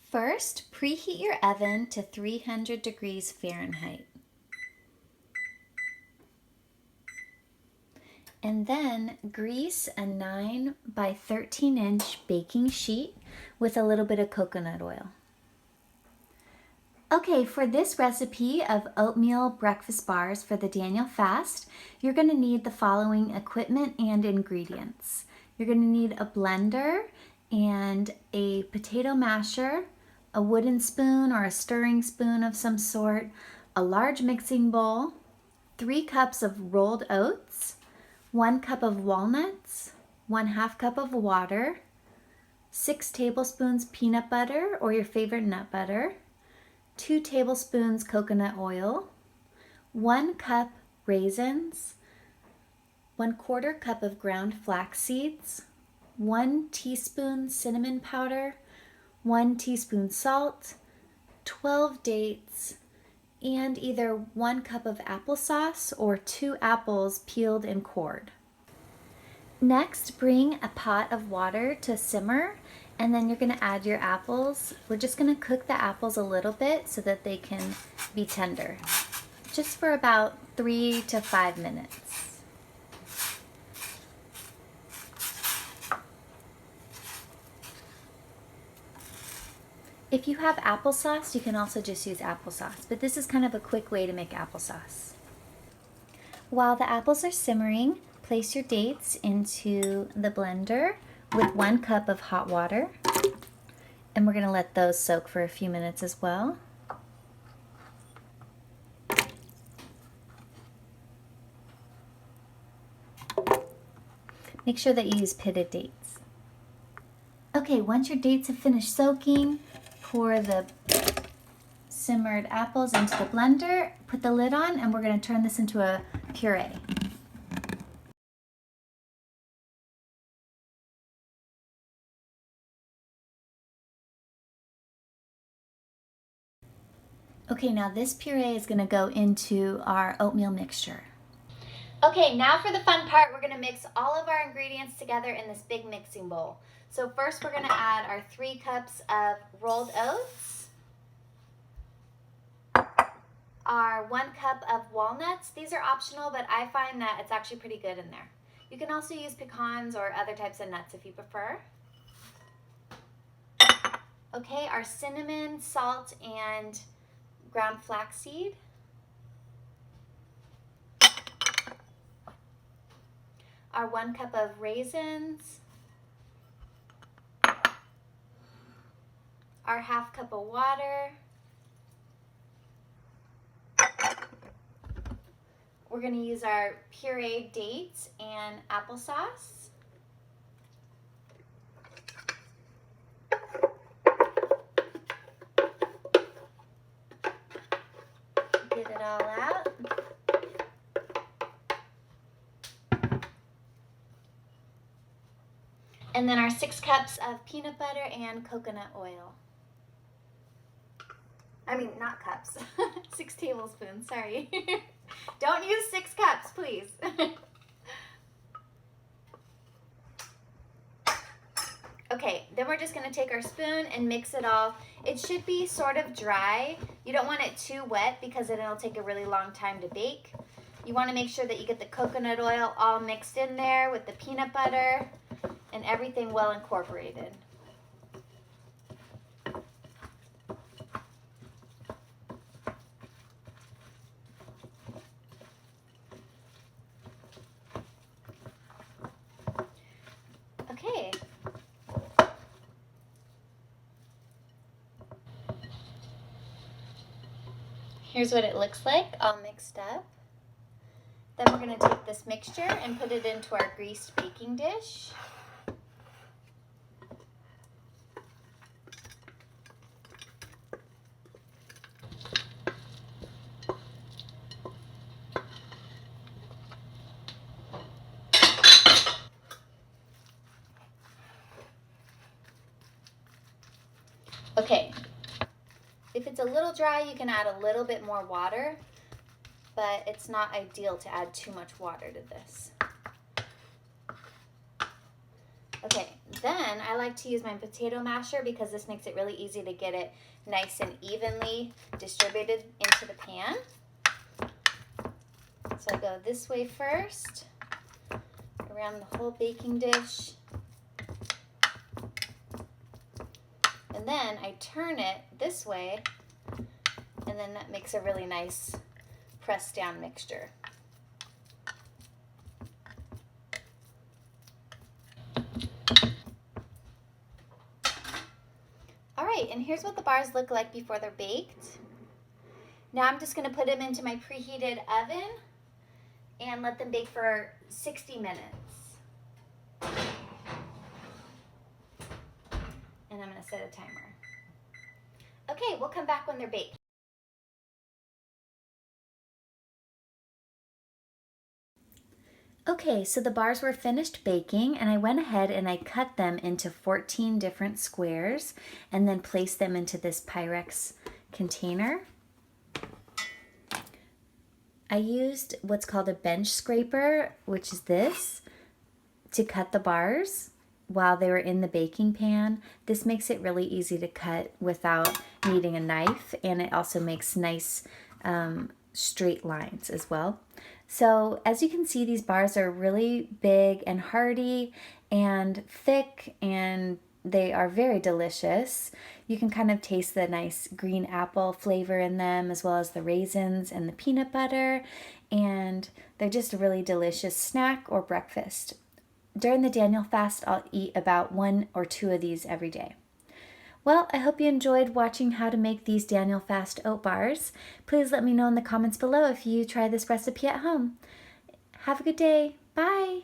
First, preheat your oven to 300 degrees Fahrenheit. And then grease a 9 by 13 inch baking sheet with a little bit of coconut oil. Okay, for this recipe of oatmeal breakfast bars for the Daniel fast, you're going to need the following equipment and ingredients. You're going to need a blender and a potato masher, a wooden spoon or a stirring spoon of some sort, a large mixing bowl, 3 cups of rolled oats, 1 cup of walnuts, 1/2 cup of water, 6 tablespoons peanut butter or your favorite nut butter, 2 tablespoons coconut oil, 1 cup raisins, 1/4 cup of ground flax seeds, 1 teaspoon cinnamon powder, 1 teaspoon salt, 12 dates, and either 1 cup of applesauce or 2 apples peeled and cored. Next, bring a pot of water to simmer, and then you're going to add your apples. We're just going to cook the apples a little bit so that they can be tender, just for about 3 to 5 minutes. If you have applesauce, you can also just use applesauce, but this is kind of a quick way to make applesauce. While the apples are simmering, place your dates into the blender with 1 cup of hot water, and we're going to let those soak for a few minutes as well. Make sure that you use pitted dates. Okay, once your dates have finished soaking, pour the simmered apples into the blender, put the lid on, and we're going to turn this into a puree. Okay, now this puree is going to go into our oatmeal mixture. Okay, now for the fun part, we're going to mix all of our ingredients together in this big mixing bowl. So first we're going to add our 3 cups of rolled oats, our 1 cup of walnuts. These are optional, but I find that it's actually pretty good in there. You can also use pecans or other types of nuts if you prefer. Okay, our cinnamon, salt, and ground flaxseed. Our 1 cup of raisins. Our 1/2 cup of water. We're going to use our pureed dates and applesauce. Get it all out. And then our 6 cups of peanut butter and coconut oil. I mean, not cups, 6 tablespoons, sorry. Don't use 6 cups, please. Okay, then we're just gonna take our spoon and mix it all. It should be sort of dry. You don't want it too wet because then it'll take a really long time to bake. You wanna make sure that you get the coconut oil all mixed in there with the peanut butter and everything well incorporated. Okay. Here's what it looks like, all mixed up. Then we're going to take this mixture and put it into our greased baking dish. Okay, if it's a little dry, you can add a little bit more water, but it's not ideal to add too much water to this. Okay, Then I like to use my potato masher because this makes it really easy to get it nice and evenly distributed into the pan. So I go this way first, around the whole baking dish. And then I turn it this way, and then that makes a really nice pressed down mixture. All right, and here's what the bars look like before they're baked. Now I'm just gonna put them into my preheated oven and let them bake for 60 minutes. And I'm gonna set a timer. Okay, we'll come back when they're baked. Okay, so the bars were finished baking, and I went ahead and I cut them into 14 different squares and then placed them into this Pyrex container. I used what's called a bench scraper, which is this, to cut the bars while they were in the baking pan. This makes it really easy to cut without needing a knife, and it also makes nice straight lines as well. So as you can see, these bars are really big and hearty and thick, and they are very delicious. You can kind of taste the nice green apple flavor in them, as well as the raisins and the peanut butter, and they're just a really delicious snack or breakfast. During the Daniel fast, I'll eat about 1 or 2 of these every day. Well, I hope you enjoyed watching how to make these Daniel fast oat bars. Please let me know in the comments below if you try this recipe at home. Have a good day. Bye.